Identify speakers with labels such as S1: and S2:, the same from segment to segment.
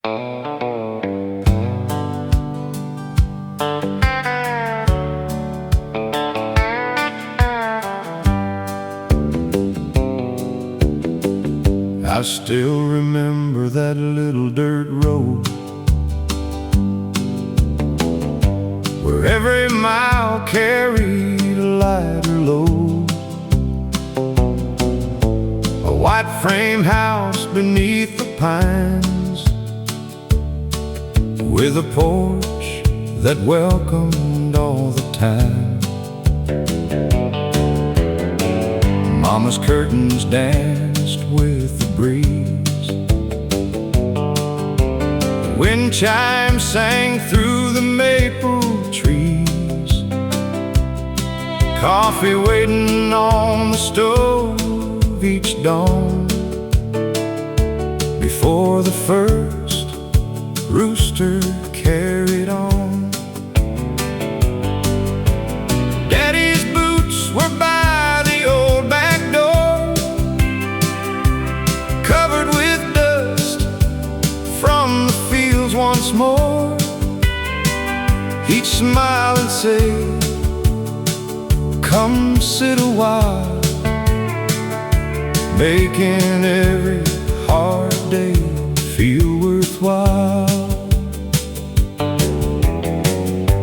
S1: I still remember that little dirt road where every mile carried a lighter load. A white frame house beneath the pines with a porch that welcomed all the time. Mama's curtains danced with the breeze, the wind chimes sang through the maple trees. Coffee waiting on the stove each dawn before the first rooster carried on. Daddy's boots were by the old back door, covered with dust from the fields once more. He'd smile and say, "Come sit a while," making every hard day feel worthwhile.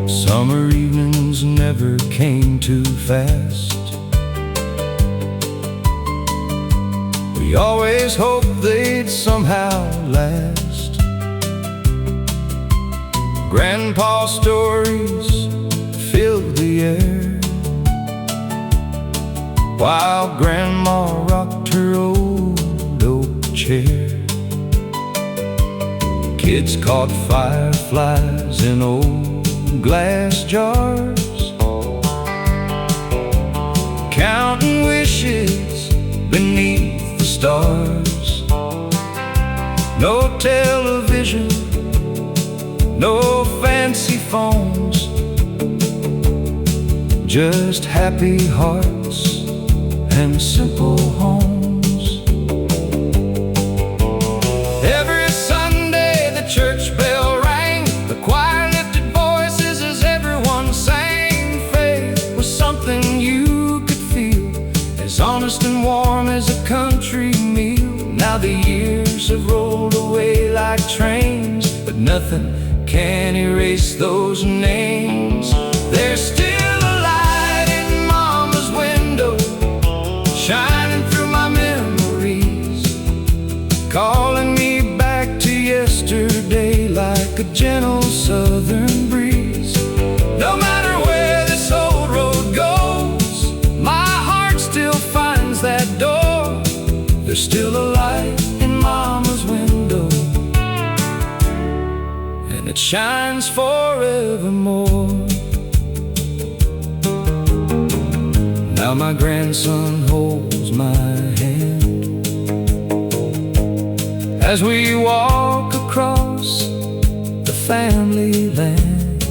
S1: Summer evenings never came too fast. We always hoped they'd somehow last. Grandpa's stories filled the air while Grandma rocked her old oak chair. Kids caught fireflies in old glass jars, counting wishes beneath the stars. No television, no fancy phones, just happy hearts and simple homes. Every Sunday the church bell rang, the choir lifted voices as everyone sang. Faith was something you could feel, as honest and warm as a country meal. Now the years have rolled away like trains, but nothing can erase those names. There's still a light in Mama's window, shining through my memories, calling me back to yesterday like a gentle southern breeze. No matter where this old road goes, my heart still finds that door. There's still a light in Mama's window, and it shines forevermore. Now my grandson holds my hand as we walk across the family land.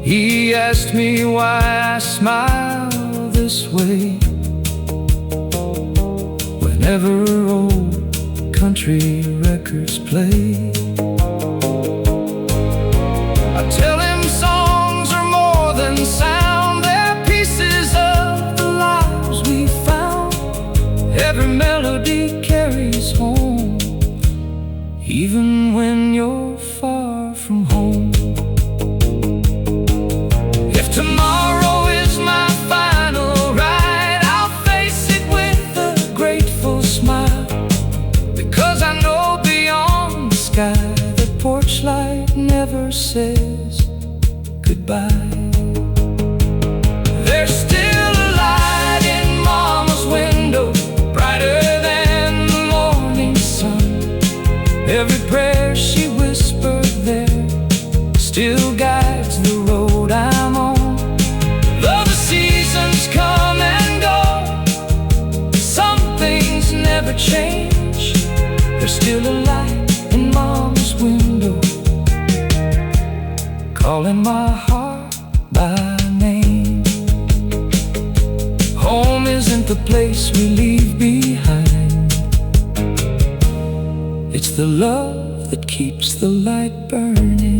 S1: He asked me why I smile this way whenever old country records play. I tell him songs are more than sound, they're pieces of the lives we found. Every melody carries home, even when you're far from home. If tomorrow is my final ride, I'll face it with a grateful smile, because I know beyond the sky the porch light never says goodbye. There's still a light in Mama's window, brighter than the morning sun. Every prayer she whispered there still guides the road I'm on. Though the seasons come and go, some things never change. There's still a light in Mama's window, calling my heart by name. Home isn't the place we leave behind, It's the love that keeps the light burning.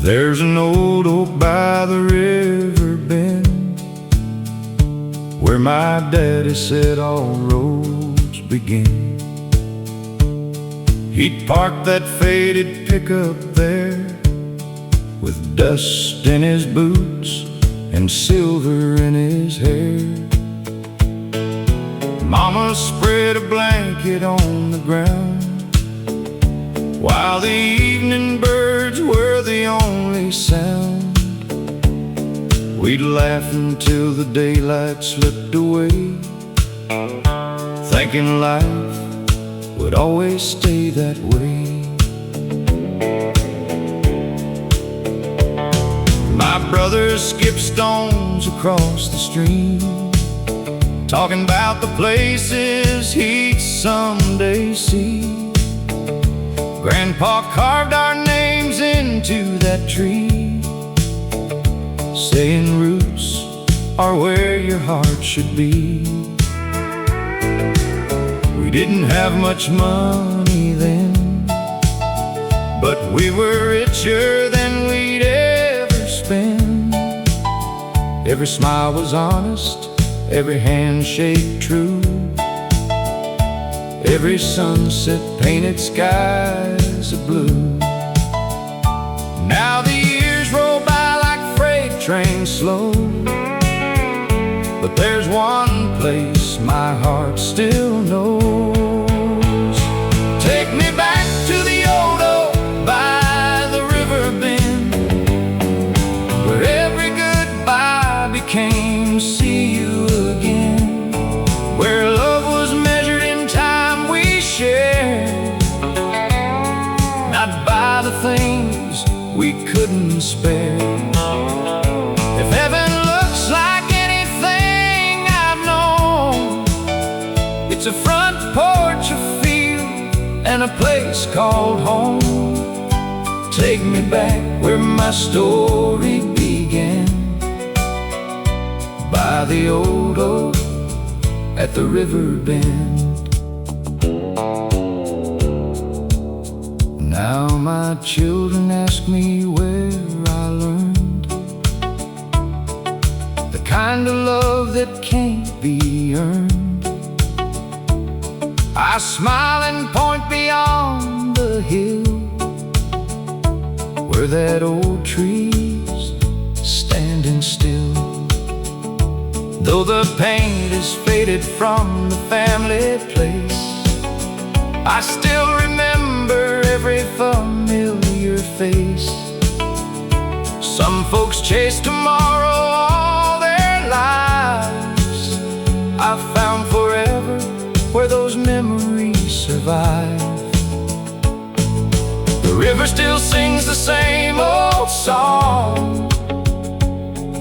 S2: There's an old oak by the river bend, where my daddy said all roads begin. He'd park that faded pickup there, with dust in his boots and silver in his hair. Mama spread a blanket on the ground, while the evening birds were the only sound. We'd laugh until the daylight slipped away, thinking life would always stay that way. My brother skipped stones across the stream, talking about the places he'd someday see. Grandpa carved our names into that tree, saying roots are where your heart should be. We didn't have much money then, but we were richer than we'd ever spend. Every smile was honest, every handshake true, every sunset painted skies of blue. Now the years roll by like freight trains slow, but there's one place my heart still knows. Take me back to the old oak by the river bend, where every goodbye became see you again, where love was measured in time we shared, not by the things we couldn't spare. If heaven looks like anything I've known, it's a front porch, a field, and a place called home. Take me back where my story began, by the old oak at the river bend. Now my children ask me where I learned the kind of love that can't be earned. I smile and point beyond the hill, where that old tree's standing still. Though the paint is faded from the family place, I still remember every familiar face. Some folks chase tomorrow all their lives. I've found forever where those memories survive. The river still sings the same old song,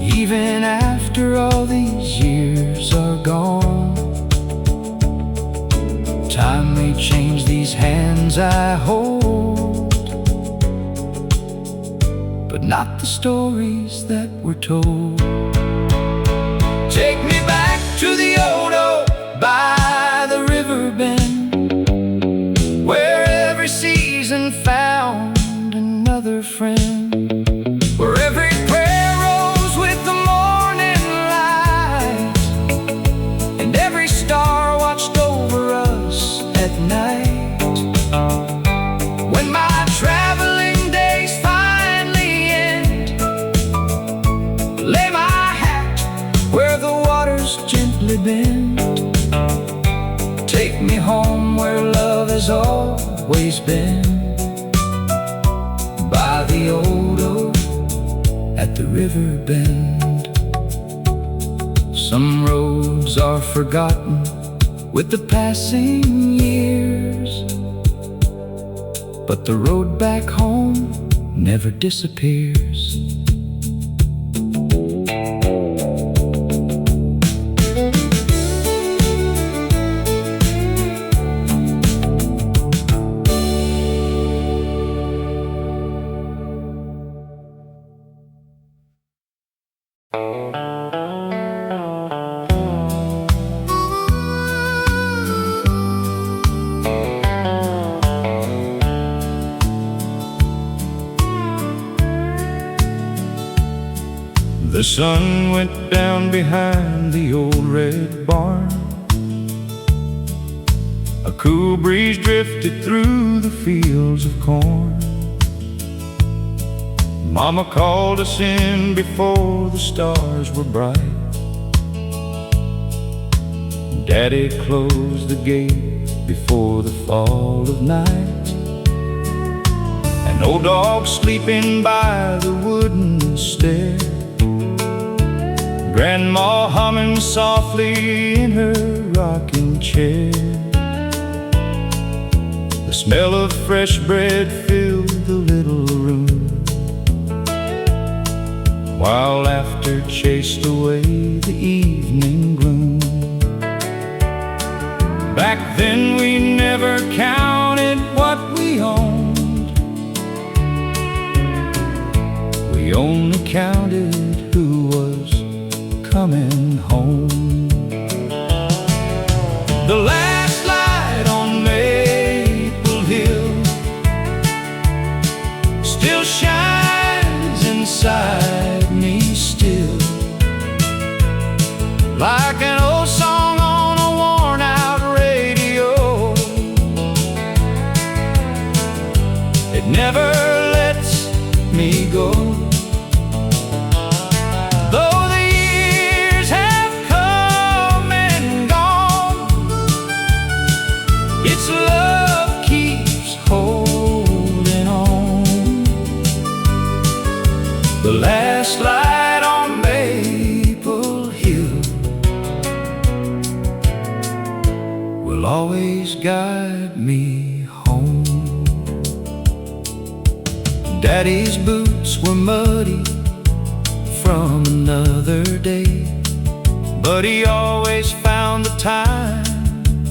S2: even after all these years are gone. Time may change these hands I hold, but not the stories that were told. Take me back to the old oak by the river bend, where every season found another friend, where every prayer rose with the morning light, and every star watched over us at night. When my traveling days finally end, lay my hat where the waters gently bend. Take me home where love has always been, by the old oak at the river bend. Some roads are forgotten with the passing years, but the road back home never disappears. sun went down behind the old red barn. A cool breeze drifted through the fields of corn. Mama called us in before the stars were bright. Daddy closed the gate before the fall of night. An old dog sleeping by the wooden stair, Grandma humming softly in her rocking chair. The smell of fresh bread filled the little room, while laughter chased away the evening gloom. Back then we never counted what we owned. We only counted who was coming home. The last light on Maple Hill still shines inside me still, like an old song on a worn-out radio. It never lets me go. Though the years have come and gone, its love keeps holding on. The last light on Maple Hill will always guide me home. Daddy's boots were muddy from another day, but he always found the time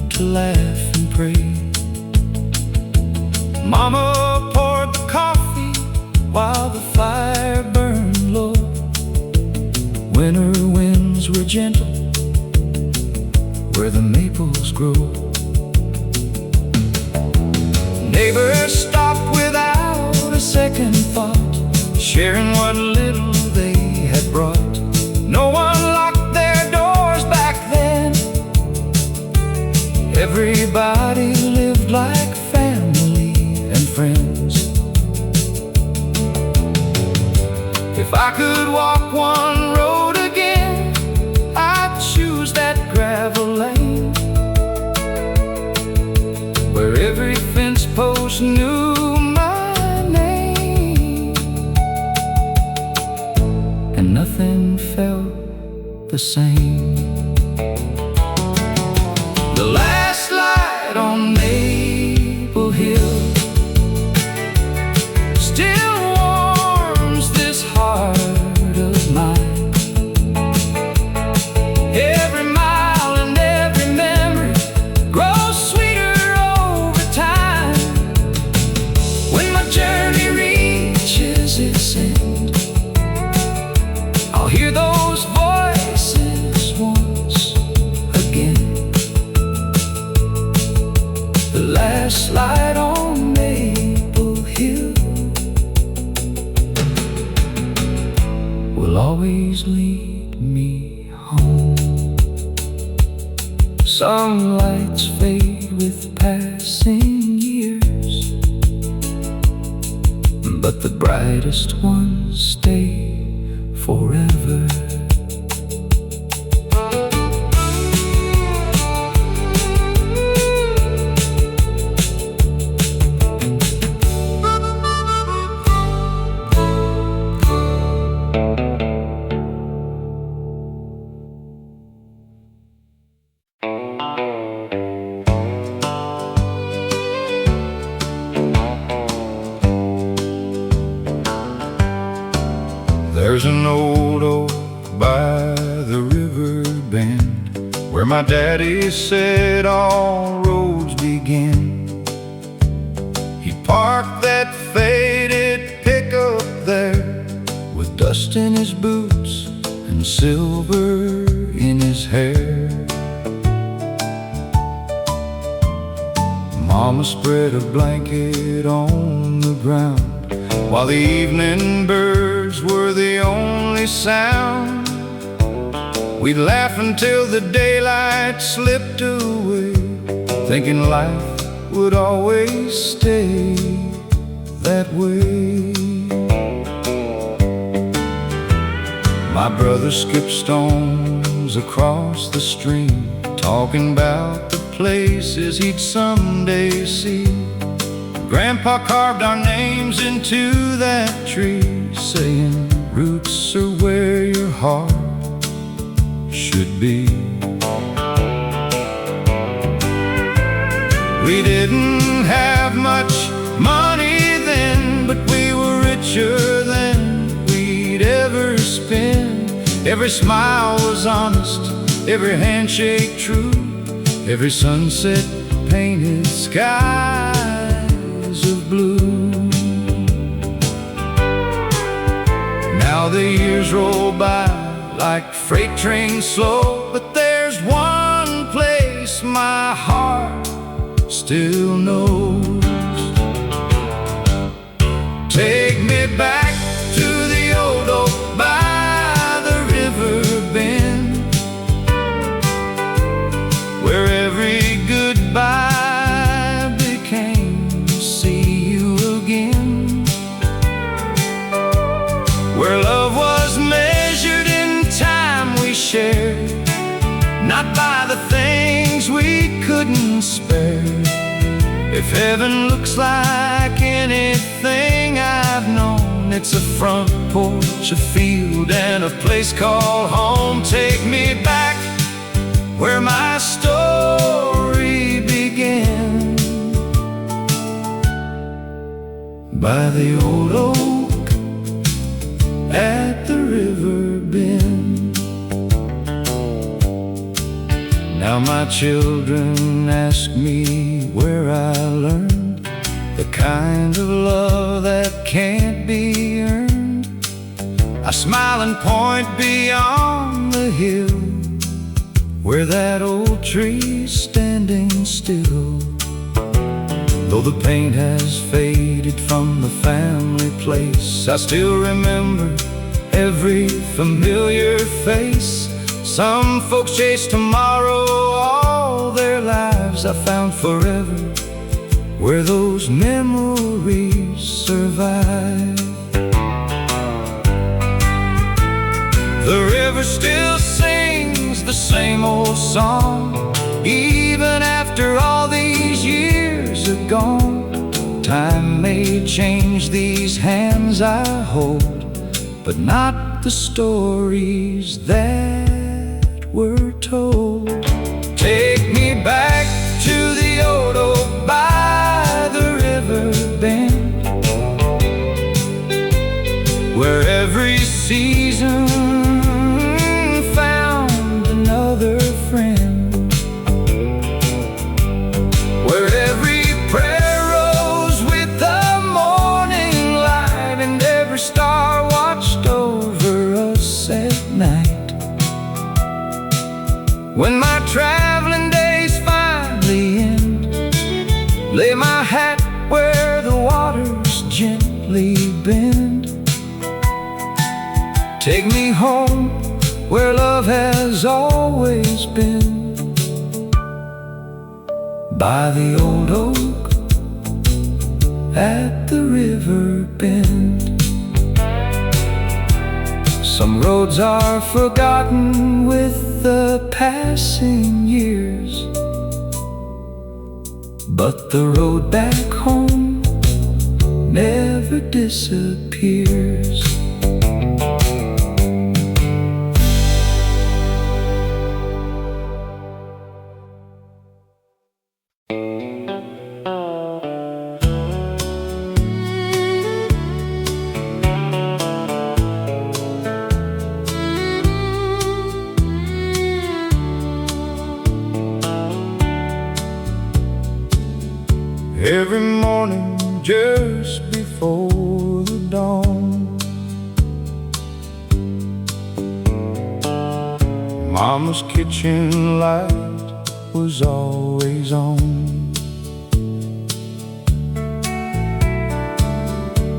S2: to laugh and pray. Mama poured the coffee while the fire burned low. Winter winds were gentle where the maples grow. Neighbors stopped without a second thought, sharing what little they had brought. No one locked their doors back then. Everybody lived like family and friends. If I could walk one road again, I'd choose that gravel lane, where every fence post knew my name, and nothing felt the same. The last light on Maple Hill still warms this heart of mine. Every mile and every memory grows sweeter over time. When my journey reaches its end, I'll hear those voices once again. The last light on Maple Hill will always lead me home. Some lights fade with passing years, but the brightest ones stay forever. There's an old oak by the river bend, where my daddy said all roads begin. He parked that faded pickup there, with dust in his boots and silver in his hair. Mama spread a blanket on the ground while the evening birds birds were the only sound. We'd laugh until the daylight slipped away, thinking life would always stay that way. My brother skipped stones across the stream, talking about the places he'd someday see. Grandpa carved our names into that tree, saying roots are where your heart should be. We didn't have much money then, but we were richer than we'd ever spend. Every smile was honest, every handshake true, every sunset painted skies of blue. Now the years roll by like freight trains slow, but there's one place my heart still knows. Take me back to the old oak by the river bend, where every goodbye became see you again, where love was measured in time we shared, not by the things we couldn't spare. If heaven looks like anything I've known, it's a front porch, a field, and a place called home. Take me back where my story began, by the old oak at the river bend. Now my children ask me where I learned the kind of love that can't be earned. I smile and point beyond the hill, where that old tree's standing still. Though the paint has faded from the family place, I still remember every familiar face. Some folks chase tomorrow all their lives. I found forever where those memories survive. The river still sings the same old song, even after all these years are gone. Time may change these hands I hold, but not the stories that were told. Take me back to the old oak by the river bend, where every season found another friend, where every prayer rose with the morning light, and every star watched over us at night. When my traveling days finally end, lay my hat where the waters gently bend. Take me home where love has always been, by the old oak at the river bend. Some roads are forgotten with the passing years, but the road back home never disappears. Every morning just before the dawn, Mama's kitchen light was always on.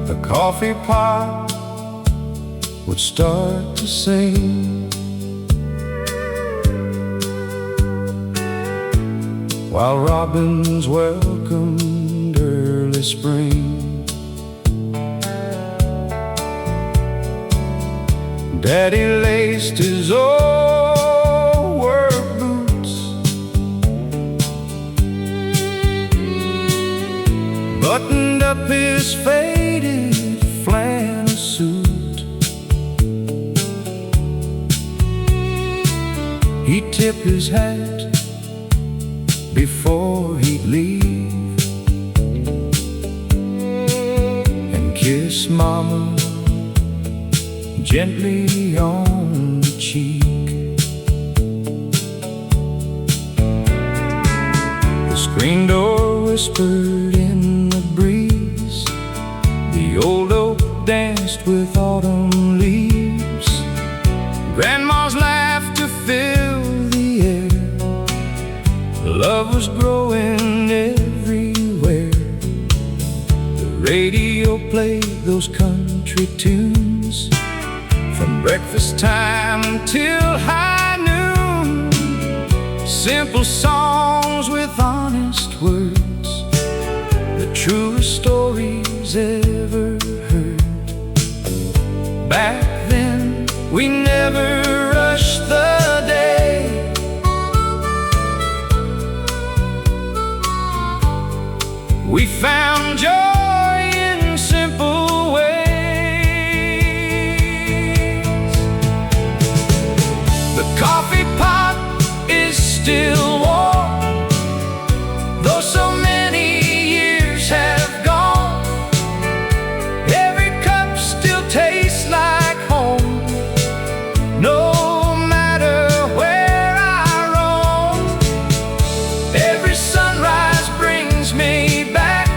S2: The coffee pot would start to sing, while robins welcomed early spring. Daddy laced his old work boots, buttoned up his faded flannel suit. He'd tip his hat before he'd leave, and kiss Mama gently on the cheek. The screen door whispered in the breeze, the old oak danced with autumn leaves. Grandma's laughter filled the air, love was growing everywhere. The radio played those country tunes from breakfast time until high noon. Simple songs with honest words, the truest stories ever heard. Back then we never rushed the day, we found joy in simple ways. The coffee pot is still warm, though so many years have gone. Every cup still tastes like home, no matter where I roam. Every sunrise brings me back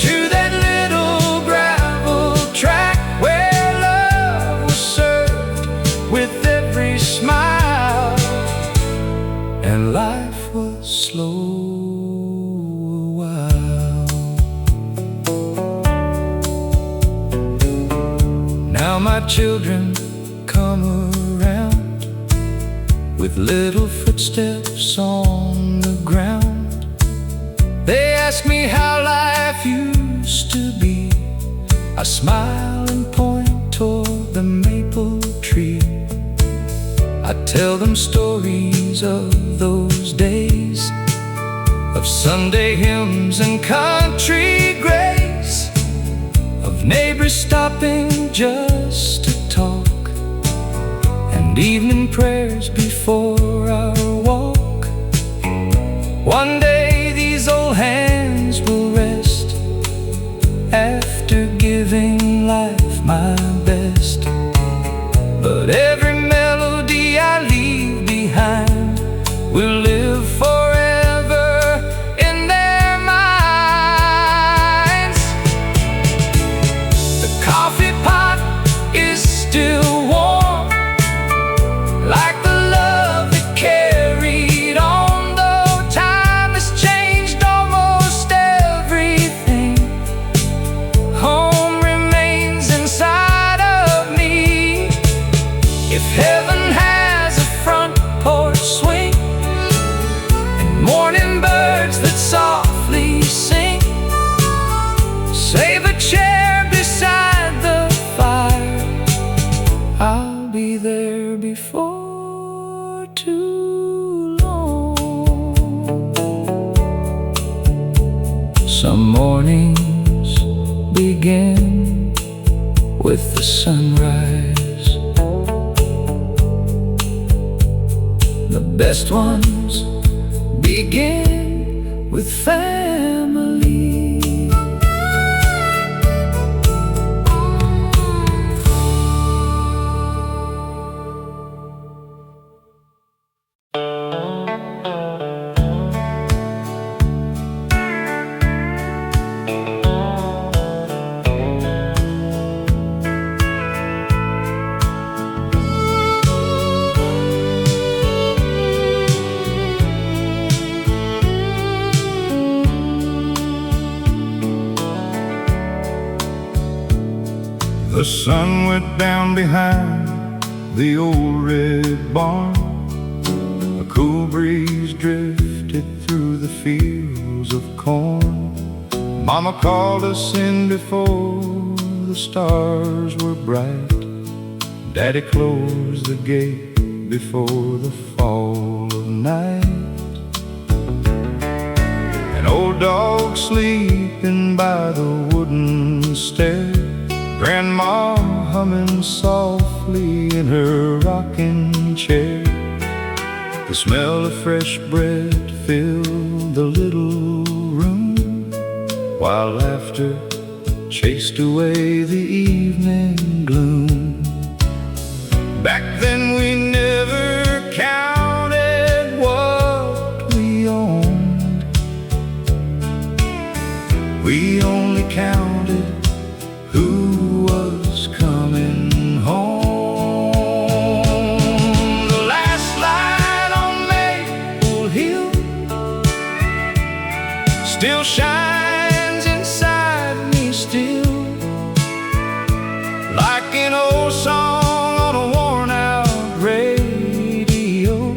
S2: to that little gravel track where love was served with every smile, and life was slow a while. Now my children come around with little footsteps on the ground. They ask me how life used to be. I smile and point toward the maple tree. I tell them stories of those days, of Sunday hymns and country grace, of neighbors stopping just to talk, and evening prayers before our walk. One day these old hands will rest after giving life my best. But every melody I leave behind will live forever in their minds. The coffee pot is still warm, like the love that carried on, though time has changed almost everything. Home remains inside of me. If heaven has a front porch swing and morning birds that softly sing, save a chair beside the fire, I'll be there before too long. Some mornings begin with the sunrise, the best ones begin with family. sun went down behind the old red barn. A cool breeze drifted through the fields of corn. Mama called us in before the stars were bright. Daddy closed the gate before the fall of night. An old dog sleeping by the wooden stair, Grandma humming softly in her rocking chair. The smell of fresh bread filled the little room, while laughter chased away the evening gloom. Back then we never counted what we owned. We only counted who was coming home. The last light on Maple Hill still shines inside me still, like an old song on a worn-out radio.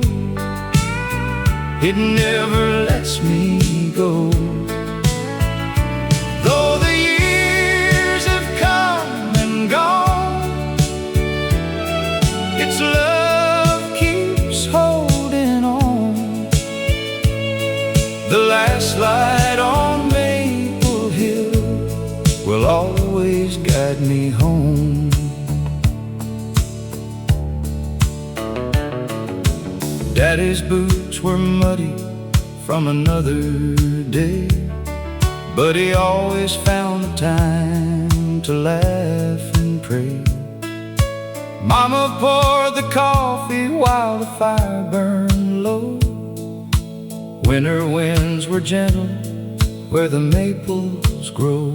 S2: It never lets me go. Though the years have come and gone, its love keeps holding on. The last light on Maple Hill will always guide me home. Daddy's boots were muddy from another day, but he always found the time to laugh and pray. Mama poured the coffee while the fire burned low. Winter winds were gentle where the maples grow.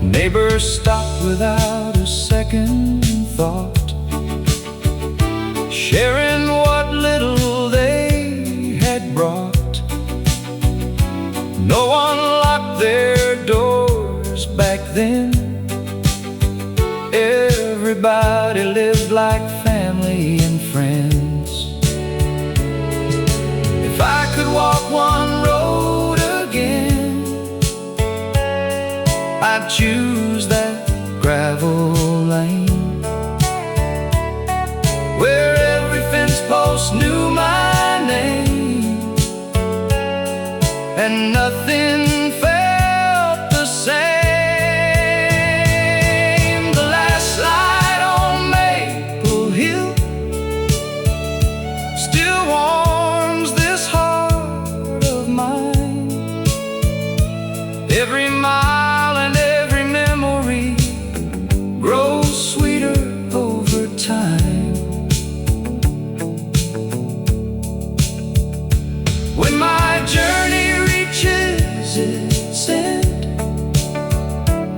S2: Neighbors stopped without a second thought, sharing what little they had brought. No one locked their doors back then. Everybody lived like family and friends. If I could walk one road again, I'd choose that gravel lane, where every fence post knew my name, and nothing felt the same. The last light on Maple Hill still warms this heart of mine. Every mile and every memory grows sweeter over time. When my journey reaches its end,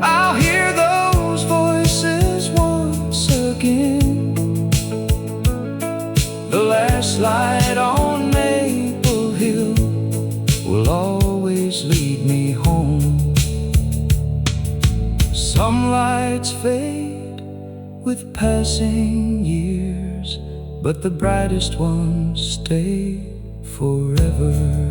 S2: I'll hear those voices once again. The last light on Maple Hill will always lead me home. Some lights fade with passing years, but the brightest ones stay forever.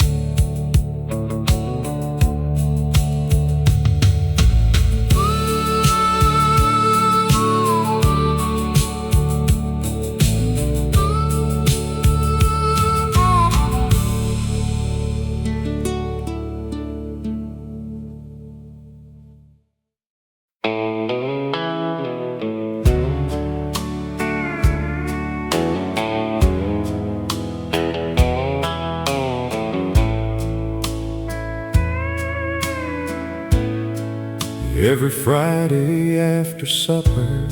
S2: Every Friday after supper,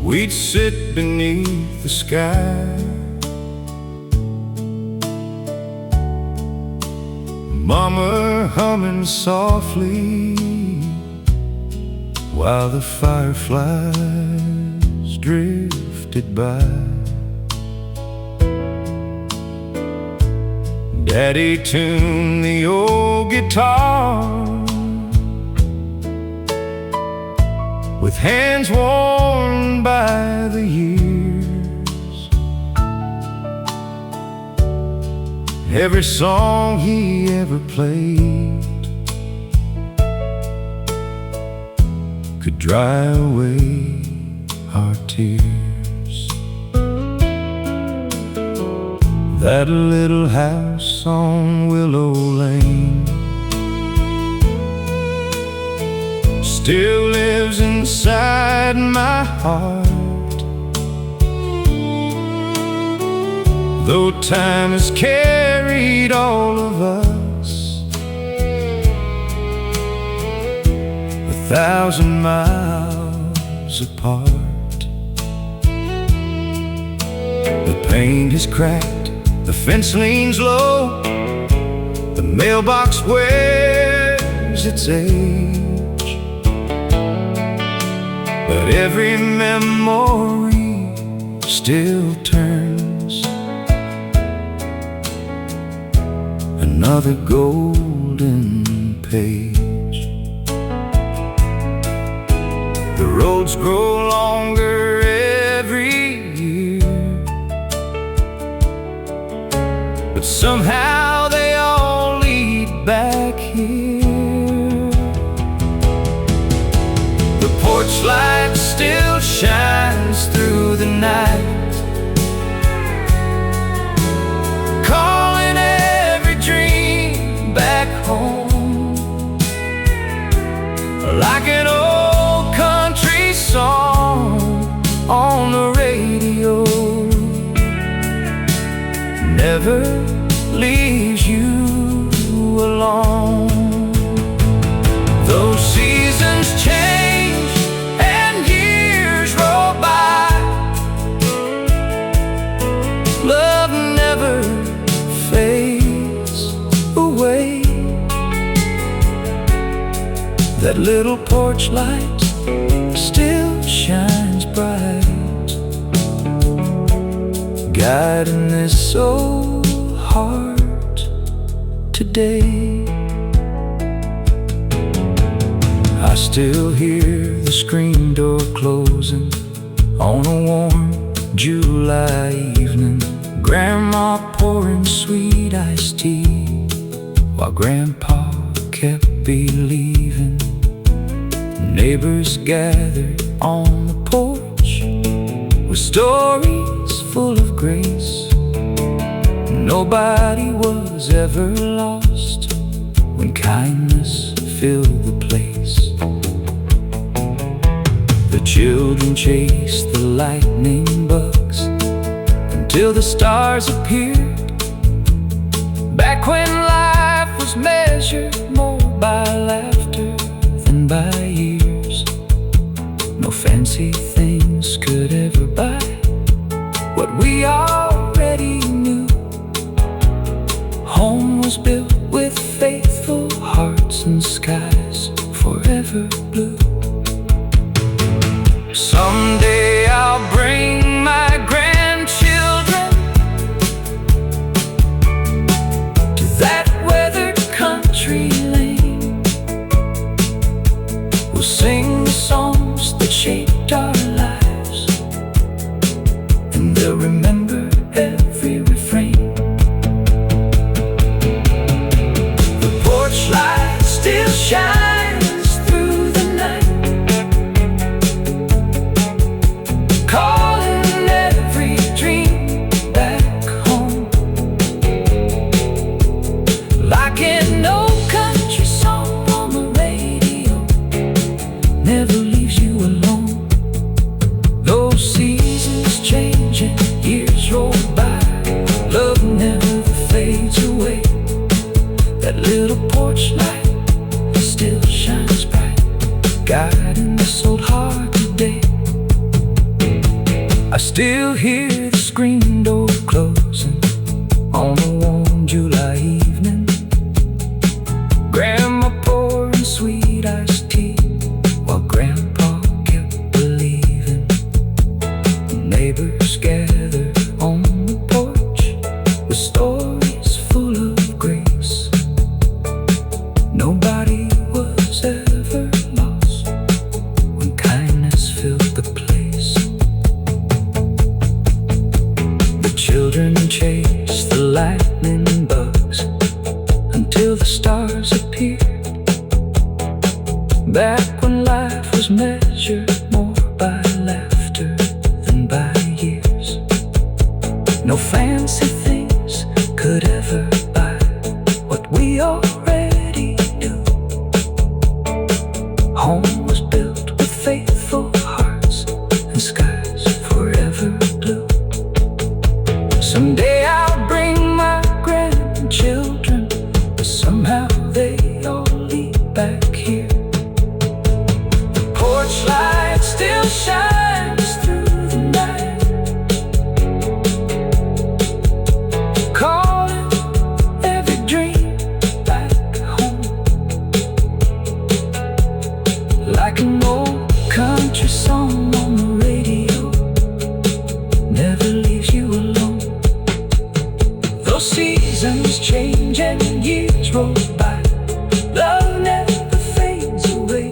S2: we'd sit beneath the sky, Mama humming softly while the fireflies drifted by. Daddy tuned the old guitar with hands worn by the years. Every song he ever played could dry away our tears. That little house on Willow Lane still lives inside my heart, though time has carried all of us 1,000 miles apart. The paint is cracked, the fence leans low, the mailbox wears its age, but every memory still turns another golden page. The roads grow longer every year, but somehow they all lead back here. The porch light still shines through the night, calling every dream back home, like an old country song on the radio. Never leaves you alone. Those seasons change and years roll by, love never fades away. That little porch light still shines bright, guiding this old heart today. I still hear the screen door closing on a warm July evening, Grandma pouring sweet iced tea while Grandpa kept believing. Neighbors gathered on the porch with stories full of grace. Nobody was ever lost when kindness filled the place. The children chased the lightning bugs until the stars appeared. Back when life was measured more by laughter than by years, no fancy things could ever buy what we already knew. Home was built with faithful hearts and skies forever blue. Someday I'll bring my grandchildren to that weathered country lane. We'll sing the songs that shaped our lives, and they'll remember every refrain. The porch light still shines through the night, calling every dream back home, like an old country song on the radio. Never leaves you alone. Those seasons change and years roll by, love never fades away. That little porch light still shines bright, guiding this old heart today. I still hear the screen door closing on a warm July evening, Grandma pouring sweet iced tea while Grandpa kept believing. Neighbors gathered on the porch with stories full of shines through the night, calling every dream back home, like an old country song on the radio, never leaves you alone. Though seasons change and years roll by, love never fades away.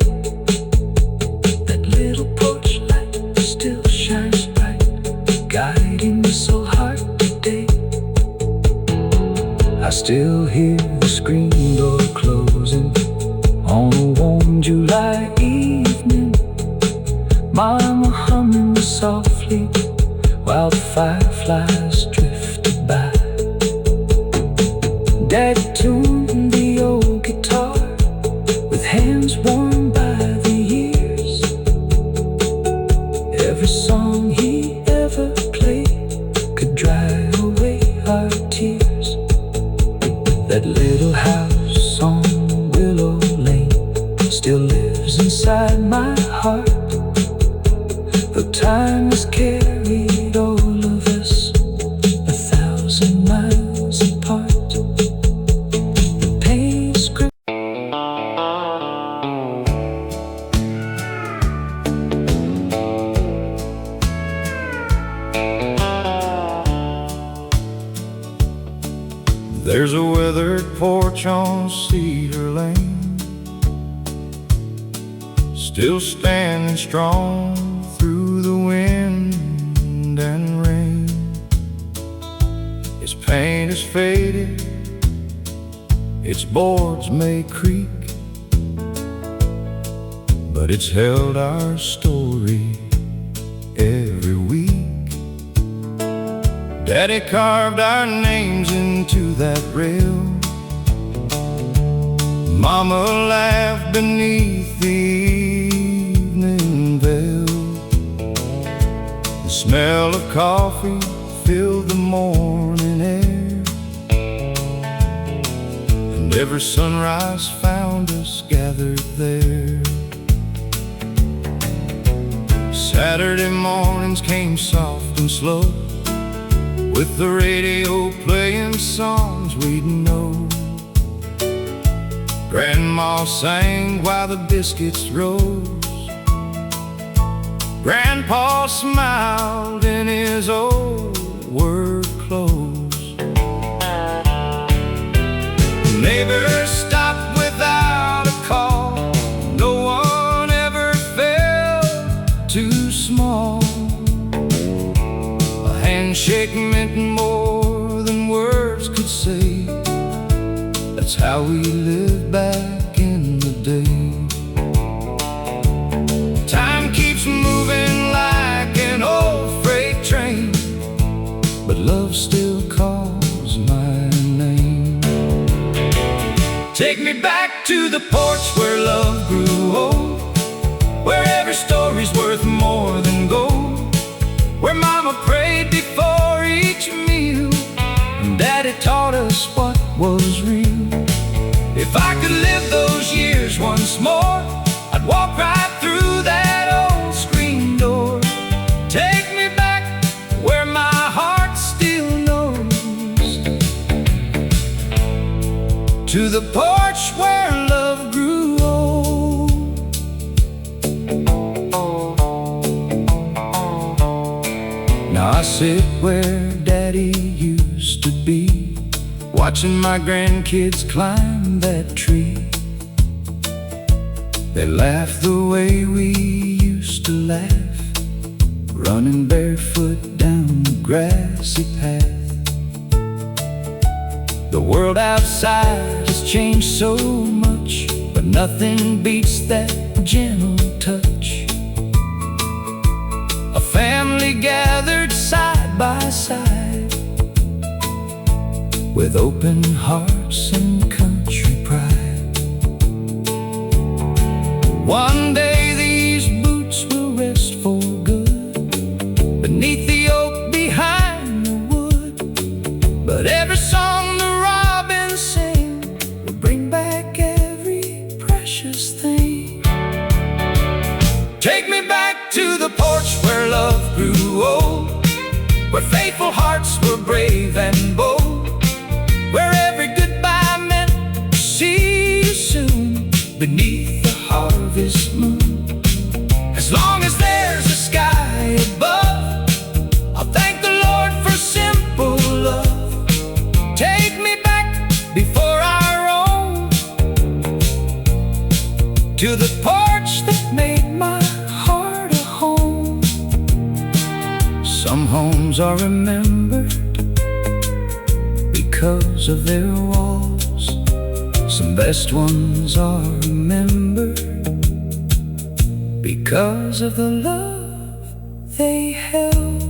S2: That little porch light still shines bright, guiding this old heart today. I still hear the screen door closing on a warm July evening, Mama humming softly while the fireflies drifted by. Daddy tuned the old guitar with hands worn by the years. Every song he ever played could dry away our tears. That little house on Willow Lane still lives inside my heart, though time has carried all of us 1,000 miles apart. The pain's grip. There's a weathered porch on Cedar Lane, still standing strong through the wind and rain. Its paint is faded, its boards may creak, but it's held our story every week. Daddy carved our names into that rail, Mama laughed beneath the evening veil. The smell of coffee filled the morning air, and every sunrise found us gathered there. Saturday mornings came soft and slow, with the radio playing songs we'd know. Grandma sang while the biscuits rose, Grandpa smiled in his old work clothes. Neighbors stopped without a call, no one ever felt too small. A handshake meant more than words could say, that's how we lived back in the day. Time keeps moving like an old freight train, but love still calls my name. Take me back to the porch where love grew old, where every story's worth more than gold, where Mama prayed before each meal, and Daddy taught us what was real. If I could live those years once more, I'd walk right through that old screen door. Take me back where my heart still knows, to the porch where love grew old. Now I sit where Daddy used to be, watching my grandkids climb that tree. They laugh the way we used to laugh, running barefoot down the grassy path. The world outside has changed so much, but nothing beats that gentle touch. A family gathered side by side, with open hearts and country pride. One day these boots will rest for good beneath the oak behind the wood, but every song the robins sing will bring back every precious thing. Take me back
S1: to the porch where love grew old, where faithful hearts were brave and bold, where every goodbye meant see you soon beneath the harvest moon. As long as there's a sky above, I'll thank the Lord for simple love. Take me back before I roam to the porch that made my heart a home. Some homes are remembered because of their walls. Some best ones are remembered because of the love they held.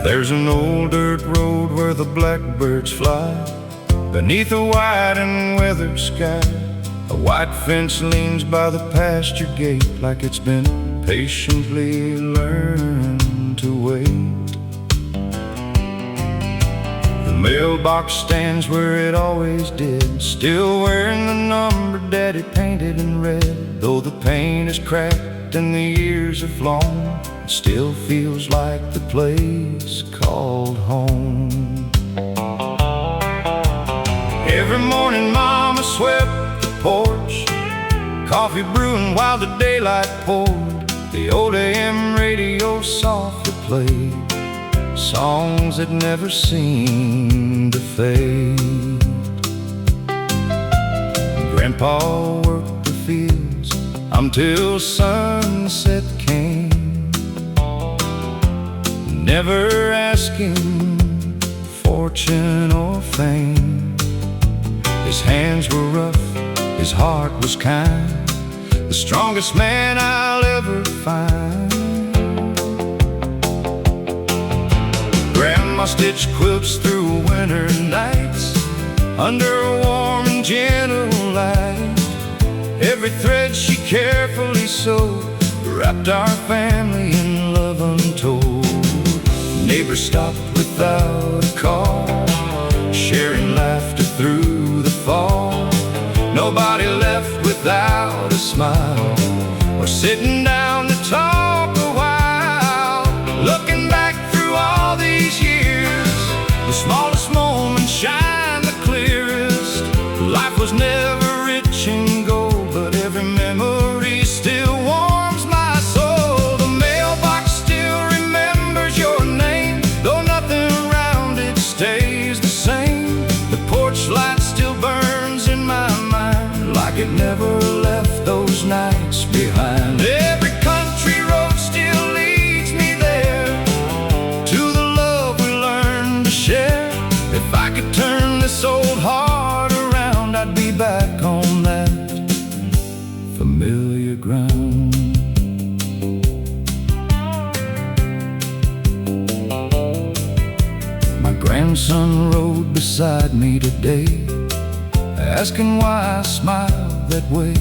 S2: There's an old dirt road where the blackbirds fly beneath a white and weathered sky. A white fence leans by the pasture gate like it's been patiently learned to wait. The mailbox stands where it always did, still wearing the number Daddy painted in red. Though the paint is cracked and the years are flown, it still feels like the place called home. Every morning Mama swept the porch, coffee brewing while the daylight poured. The old AM radio softly played songs that never seemed to fade. Grandpa worked the fields until sunset came, never asking fortune or fame. His hands were rough, his heart was kind, the strongest man I'll ever find. Grandma stitched quilts through winter nights under a warm and gentle light. Every thread she carefully sewed wrapped our family in love untold. Neighbors stopped without a call, sharing laughter through the fall. Nobody left without a smile or sitting down to talk a while. Looking back through all these years, the smallest moments shine the clearest. Life was never rich in gold, but every memory still warms my soul. The mailbox still remembers your name, though nothing around it stays the same. The porch light still burns in my mind like it never left those nights behind. Every country road still leads me there, to the love we learned to share. If I could turn this old heart around, I'd be back on that familiar ground. My grandson rode beside me today, asking why I smiled that way.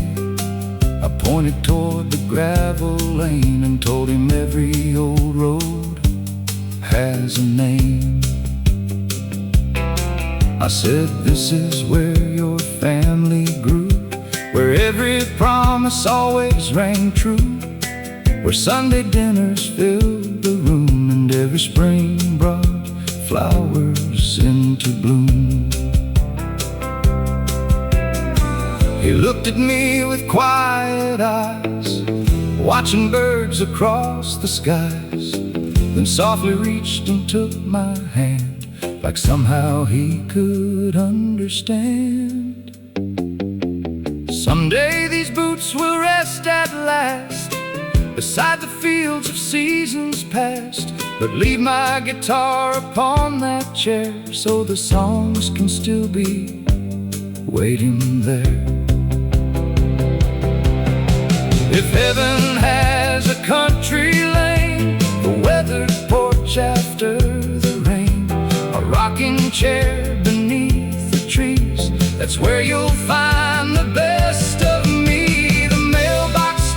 S2: I pointed toward the gravel lane and told him every old road has a name. I said, this is where your family grew, where every promise always rang true, where Sunday dinners filled the room and every spring brought flowers into bloom. He looked at me with quiet eyes, watching birds across the skies, then softly reached and took my hand, like somehow he could understand. Someday these boots will rest at last beside the fields of seasons past, but leave my guitar upon that chair so the songs can still be waiting there. If heaven has a country lane, the weathered porch after the rain, a rocking chair beneath the trees, that's where you'll find the best of me. The mailbox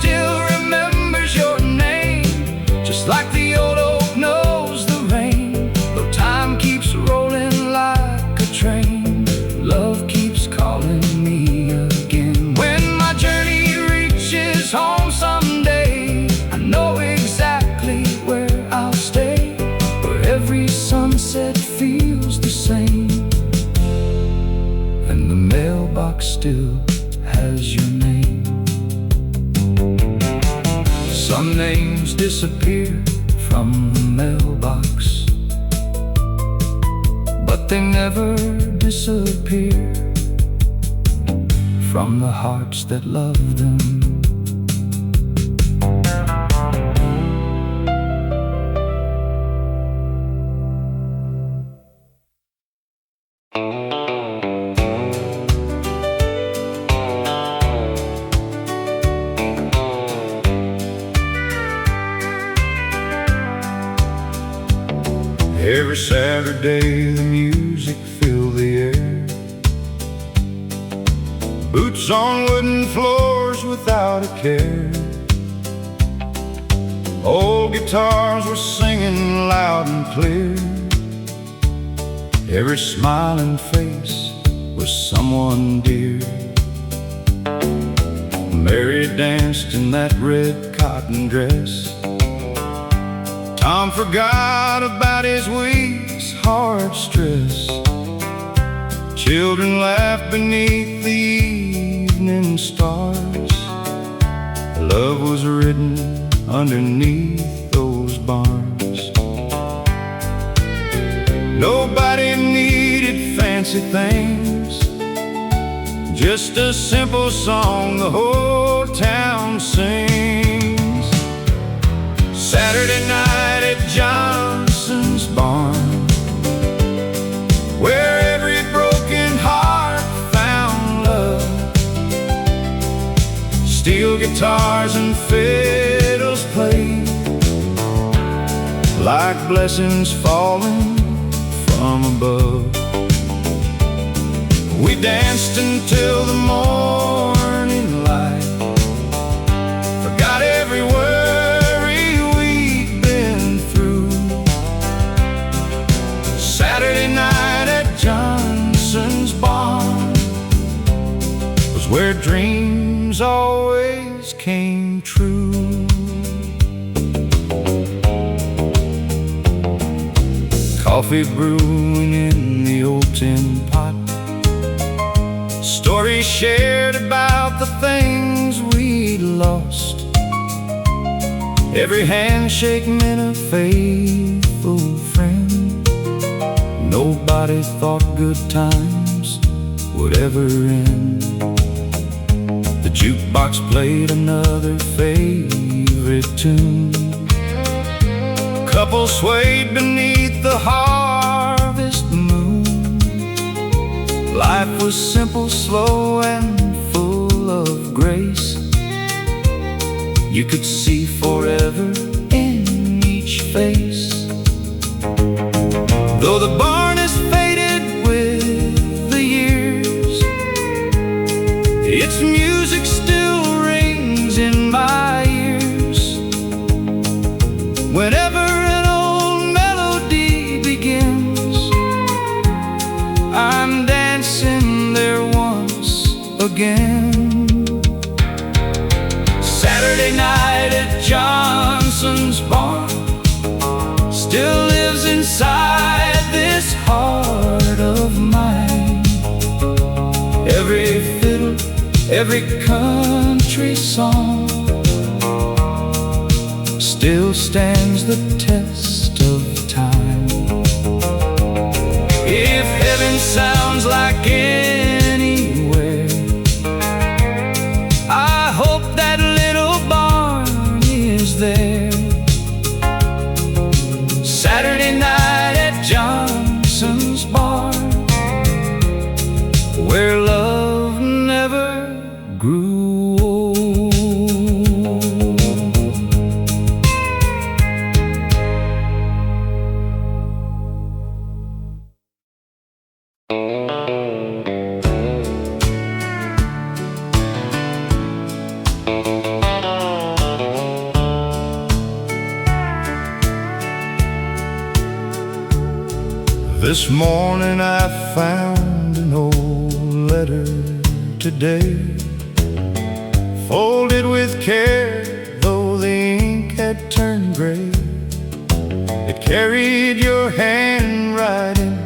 S2: still has your name. Some names disappear from the mailbox, but they never disappear from the hearts that love them. Every Saturday the music filled the air, boots on wooden floors without a care. Old guitars were singing loud and clear. Every smiling face was someone dear. Mary danced in that red cotton dress. Tom forgot about his week's hard stress. Children laughed beneath the evening stars. Love was written underneath those barns. Nobody needed fancy things, just a simple song the whole town sings. Saturday night at Johnson's barn, where every broken heart found love. Steel guitars and fiddles played like blessings falling from above. We danced until the morning light, forgot every worry we'd been through. Saturday night at Johnson's barn was where dreams always came true. Coffee brewing in the old tin pot, stories shared about the things we'd lost. Every handshake meant a faithful friend. Nobody thought good times would ever end. The jukebox played another favorite tune. Couples swayed beneath the harvest moon. Life was simple, slow, and full of grace. You could see forever in each face. Though the barn is faded with the years, its music still rings in my ears. Whenever an old melody begins, I'm dancing there once again. Saturday night at Johnson's barn still lives inside this heart of mine. Every fiddle, every country song still stands the test of time. If heaven sounds like anywhere, I hope that little barn is there. Saturday night at Johnson's barn, where love never grew old. This morning I found an old letter today, folded with care, though the ink had turned gray. It carried your handwriting,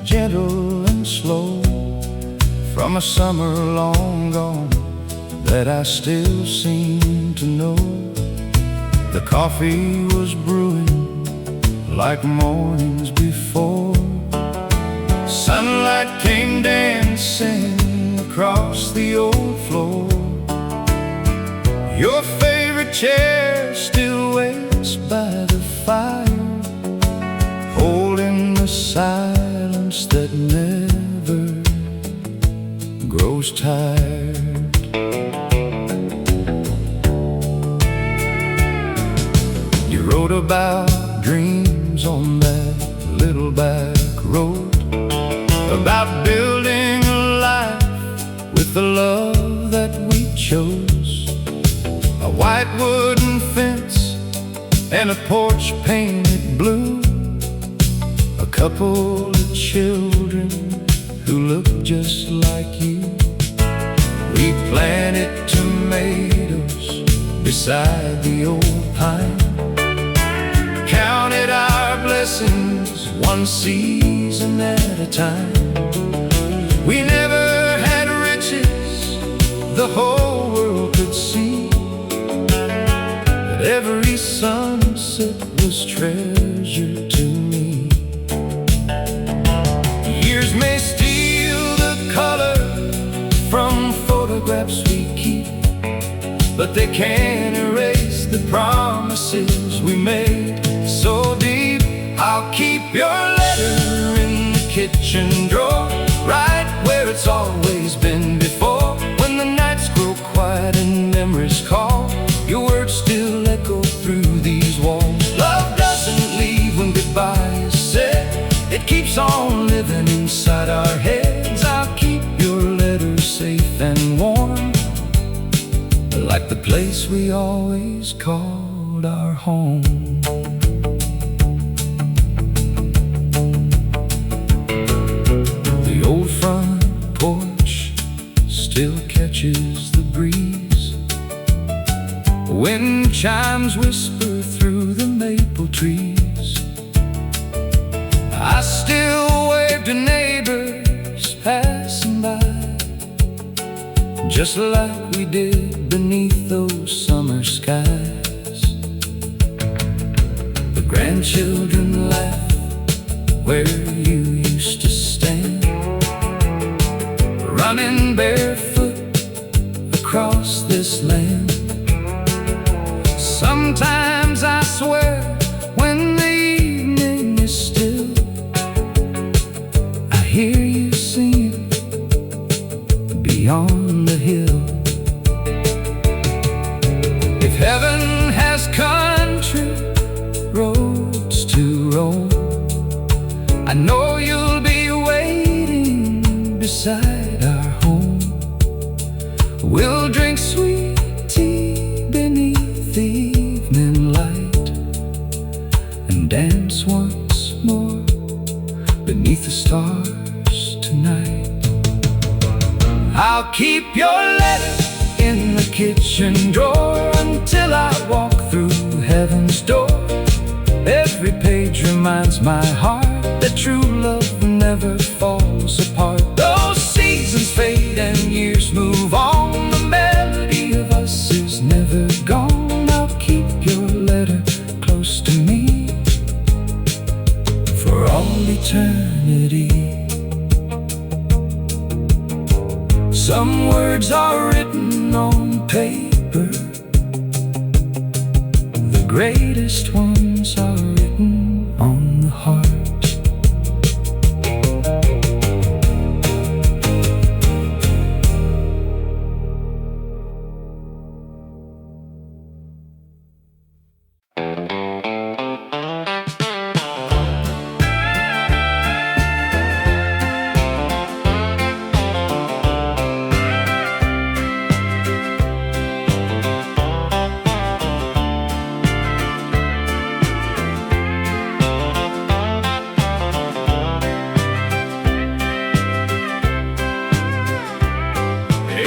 S2: gentle and slow, from a summer long gone that I still seem to know. The coffee was brewing like mornings before. Sunlight came dancing across the old floor. Your favorite chair still waits by the fire, holding the silence that never grows tired. You wrote about dreams on that little back road, about building a life with the love that we chose. A white wooden fence and a porch painted blue, a couple of children who look just like you. We planted tomatoes beside the old pine, counted our blessings one season at a time. We never had riches the whole world could see, but every sunset was treasure to me. Years may steal the color from photographs we keep, but they can't erase the promises we made so deep. I'll keep your letter in the kitchen drawer, right where it's always been before. When the nights grow quiet and memories call, your words still echo through these walls. Love doesn't leave when goodbye is said, it keeps on living inside our heads. I'll keep your letter safe and warm, like the place we always called our home. The old front porch still catches the breeze, wind chimes whisper through the maple trees. I still wave to neighbors passing by, just like we did beneath those summer skies. The grandchildren laugh where you used to stand, running barefoot across this land. Sometimes I swear when the evening is still, I hear you singing beyond the hill. If heaven has country roads to roam, I know you'll be waiting beside our home. We'll drink sweet tea beneath the evening light and dance once more beneath the stars tonight. I'll keep your letter in the kitchen drawer until I walk through heaven's door. Every page reminds my heart that true love never falls apart. Those seasons fade and years move on, the melody of us is never gone. I'll keep your letter close to me for all eternity. Some words are written on paper, the greatest ones are written on the heart.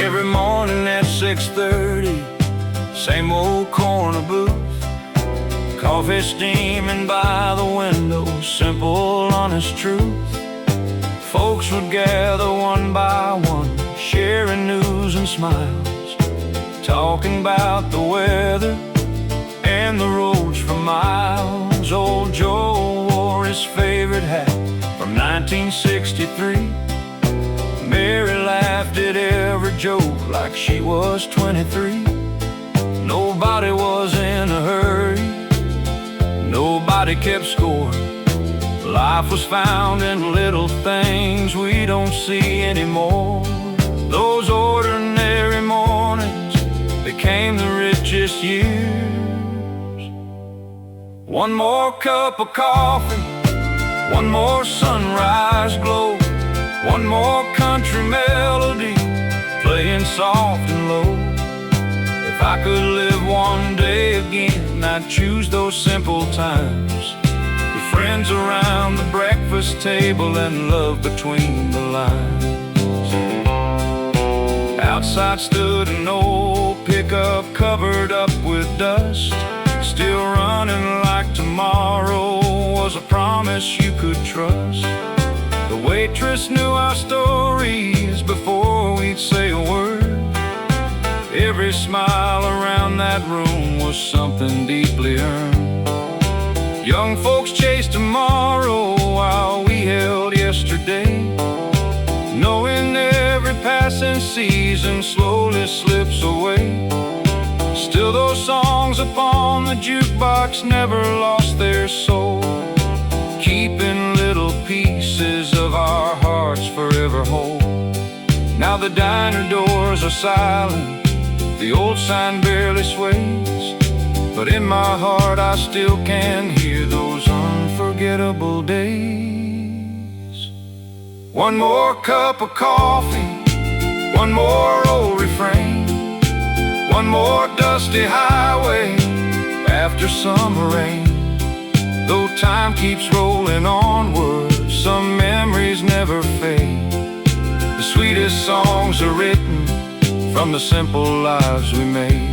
S3: Every morning at 6:30, same old corner booth, coffee steaming by the window, simple honest truth. Folks would gather one by one, sharing news and smiles, talking about the weather and the roads for miles. Old Joe wore his favorite hat from 1963. Mary laughed at every joke like she was 23. Nobody was in a hurry, nobody kept score. Life was found in little things we don't see anymore. Those ordinary mornings became the richest years. One more cup of coffee, one more sunrise glow, one more country melody playing soft and low. If I could live one day again, I'd choose those simple times, with friends around the breakfast table and love between the lines. Outside stood an old pickup covered up with dust, still running like tomorrow was a promise you could trust. The waitress knew our stories before we'd say a word. Every smile around that room was something deeply earned. Young folks chased tomorrow while we held yesterday, knowing every passing season slowly slips away. Still those songs upon the jukebox never lost their soul, keeping little pieces of our hearts forever whole. Now the diner doors are silent, the old sign barely sways, but in my heart I still can hear those unforgettable days. One more cup of coffee, one more old refrain, one more dusty highway after summer rain. Though time keeps rolling onward, some memories never fade. The sweetest songs are written from the simple lives we made.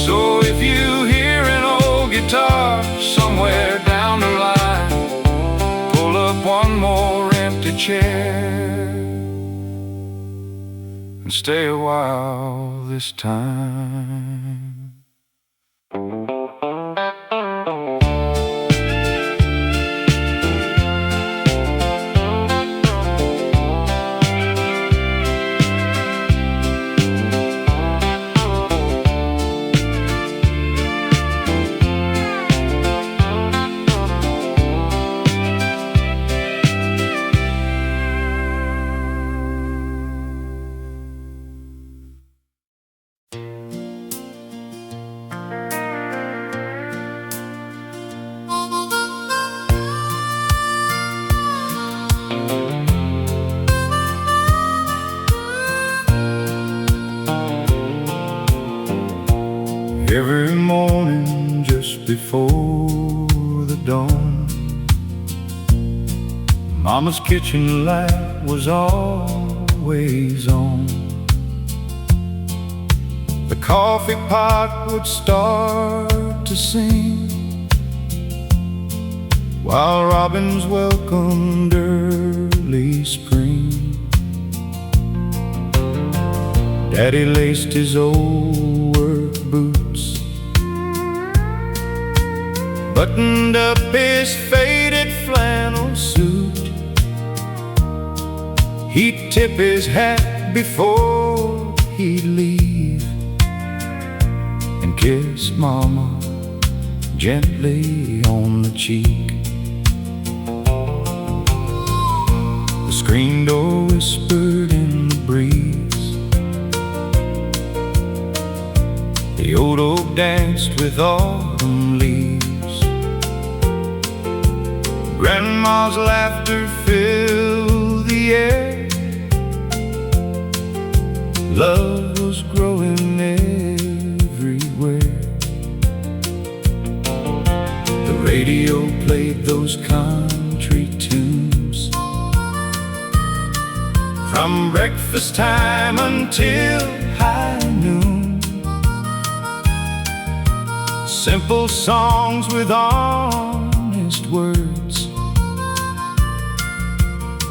S3: So if you hear an old guitar somewhere down the line, pull up one more empty chair and stay a while this time. Every morning just before the dawn, Mama's kitchen light was always on. The coffee pot would start to sing while robins welcomed early spring. Daddy laced his old work boots, buttoned up his faded flannel suit. He'd tip his hat before he'd leave and kiss Mama gently on the cheek. The screen door whispered in the breeze. The old oak danced with autumn leaves. Grandma's laughter filled the air. Love was growing everywhere. The radio played those country tunes from breakfast time until high noon. Simple songs with honest words,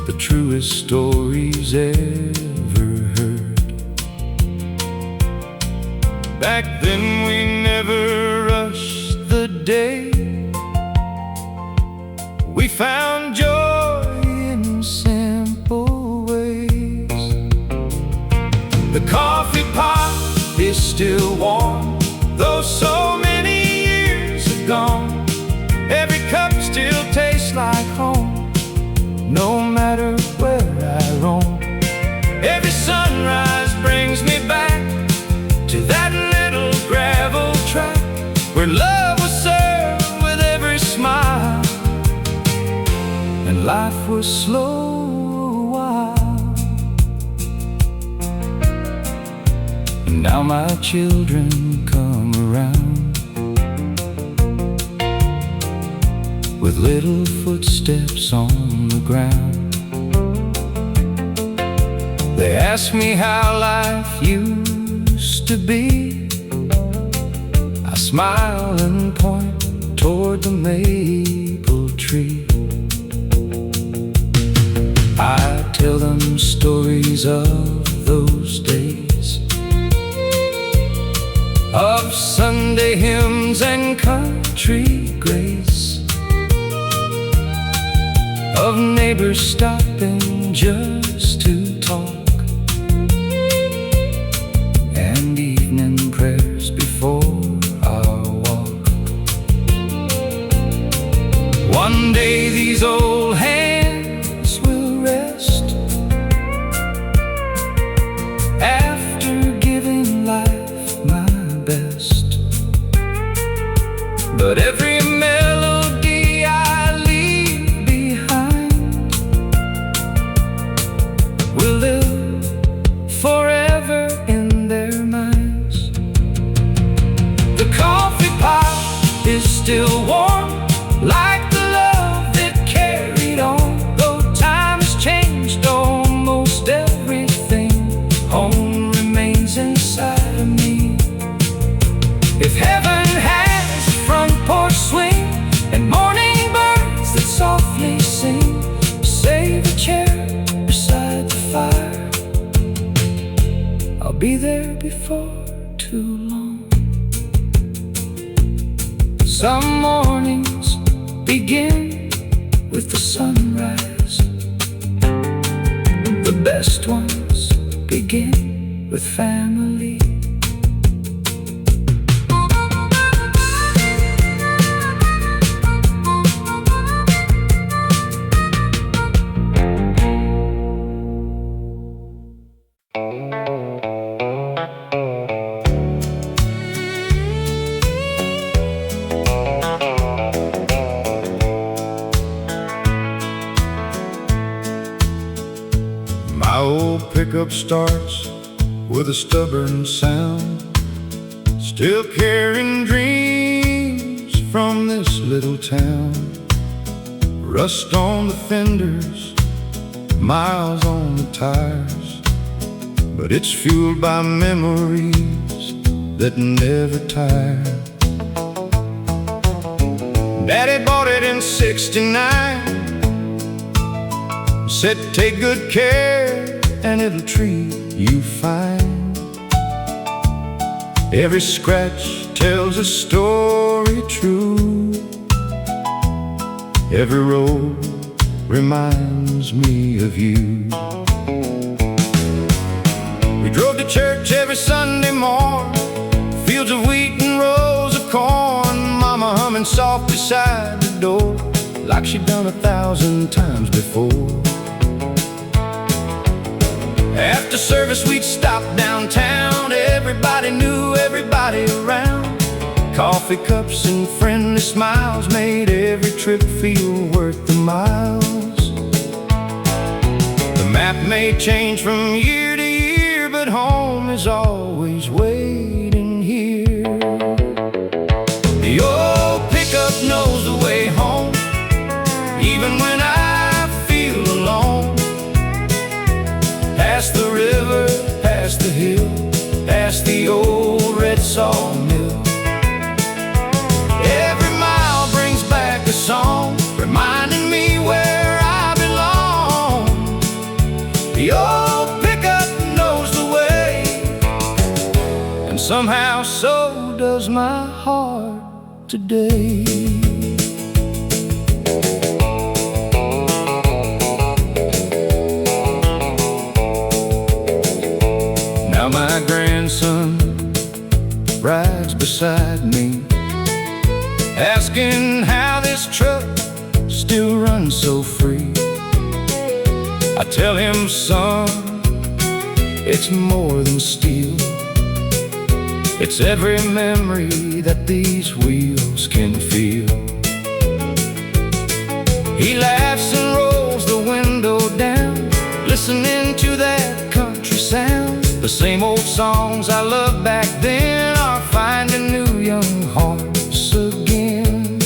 S3: the truest stories ever heard. Back then we never rushed the day. We found joy in simple ways. The coffee pot is still warm, though so many years have gone. Every cup still tastes like home, no matter where I roam. Every sunrise brings me back to that little gravel track where love was served with every smile, and life was slow a while. And now my children come around with little footsteps on the ground. They ask me how life used to be. I smile and point toward the maple tree. I tell them stories of those days, of Sunday hymns and country grace, of neighbors stopping just to talk, and evening prayers before our walk. One day these old hands will rest after giving life my best. But every melody I leave behind will live forever in their minds. The coffee pot is still warm, like the love that carried on. Though time has changed almost everything, home remains inside of me. If heaven has a front porch swing and morning birds that softly sing, save a chair beside the fire, I'll be there before too long. Some mornings begin with the sunrise. The best ones begin with family. My old pickup starts with a stubborn sound, still carrying dreams from this little town. Rust on the fenders, miles on the tires, but it's fueled by memories that never tire. Daddy bought it in '69, said take good care and it'll treat you fine. Every scratch tells a story true, every road reminds me of you. We drove to church every Sunday morn, fields of wheat and rows of corn, Mama humming soft beside the door like she'd done 1,000 times before. After service we'd stop downtown, everybody knew everybody around. Coffee cups and friendly smiles made every trip feel worth the miles. The map may change from year to year, but home is always waiting here. The old pickup knows the way home, even when I feel alone. Past the river, past the hill, past the old red sawmill.
S2: somehow so does my heart today. Now my grandson rides beside me, asking how this truck still runs so free. I tell him, son, it's more than steel. It's every memory that these wheels can feel. He laughs and rolls the window down, listening to that country sound. The same old songs I loved back then are finding new young hearts again.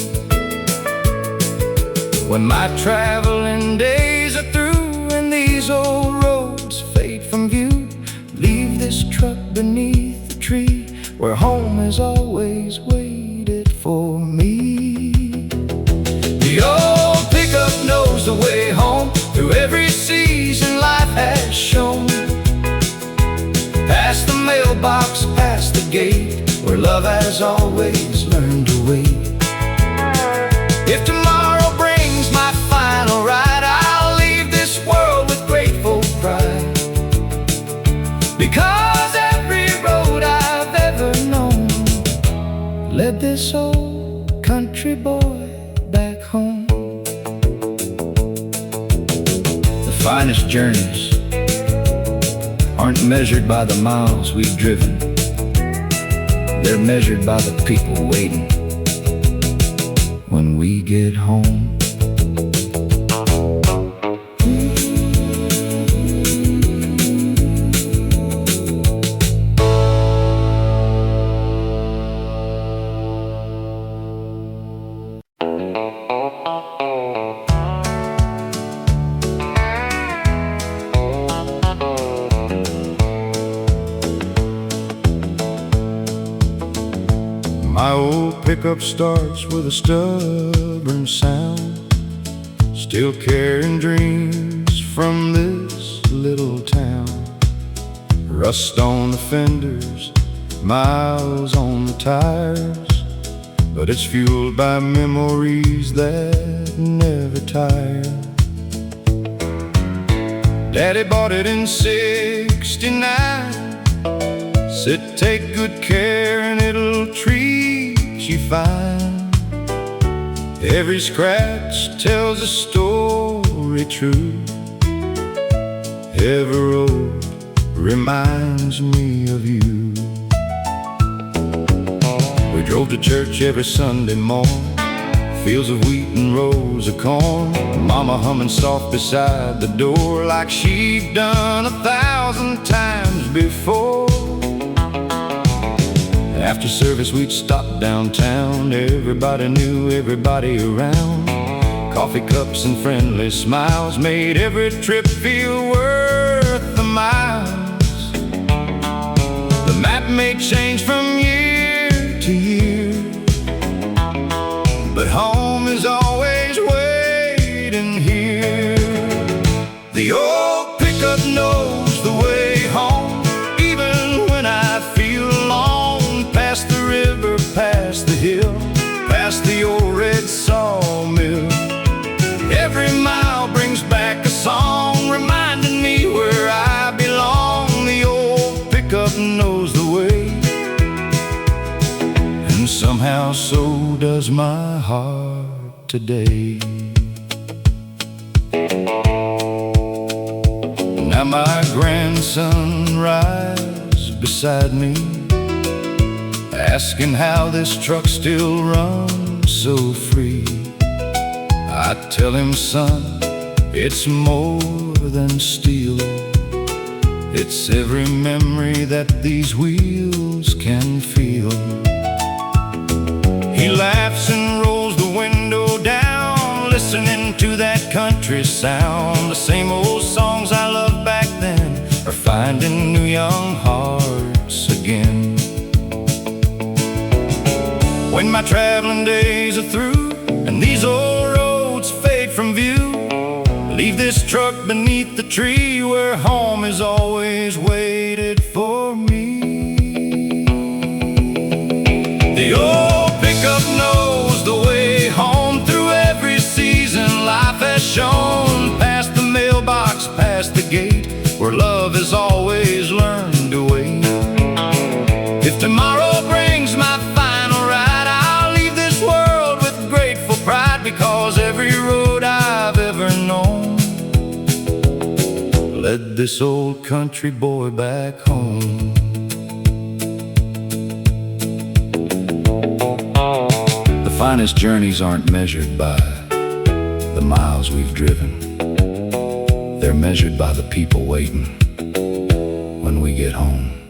S2: When my traveling days are through and these old roads fade from view, leave this truck beneath the tree where home has always waited for me. The old pickup knows the way home through every season life has shown. Past the mailbox, past the gate, where love has always learned to wait. If tomorrow brings my final ride, I'll leave this world with grateful pride, because every road I've ever known led this old country boy back home. The finest journeys aren't measured by the miles we've driven. They're measured by the people waiting when we get home.
S3: My old pickup starts with a stubborn sound, still carrying dreams from this little town. Rust on the fenders, miles on the tires, but it's fueled by memories that never tire. Daddy bought it in '69, said take good care and it'll treat you fine. Every scratch tells a story true. Every road reminds me of you. We drove to church every Sunday morning, fields of wheat and rows of corn. Mama humming soft beside the door like she'd done 1,000 times before. After service we'd stop downtown, everybody knew everybody around. Coffee cups and friendly smiles made every trip feel worth the miles. The map may change from year to year, but home is always waiting here. The old pickup knows the way home, even when I feel alone. Past the river, past the hill, past the old red sawmill. Every mile brings back a song, reminding me where I belong. The old pickup knows the way, and somehow so does my heart today. Now my grandson rides beside me, asking how this truck still runs so free. I tell him, son, it's more than steel. It's every memory that these wheels can feel. He laughs and rolls the window down, listening to that country sound. The same old songs I loved back then are finding new young hearts again. When my traveling days are through and these old roads fade from view, leave this truck beneath the tree where home has always waited for me.
S2: The old pickup knows the way home through every season life has shown. Past the mailbox, past the gate, where love has always learned to wait. If tomorrow brings my final ride, I'll leave this world with grateful pride, because every road I've ever known led this old country boy back home. The finest journeys aren't measured by the miles we've driven. They're measured by the people waiting when we get home.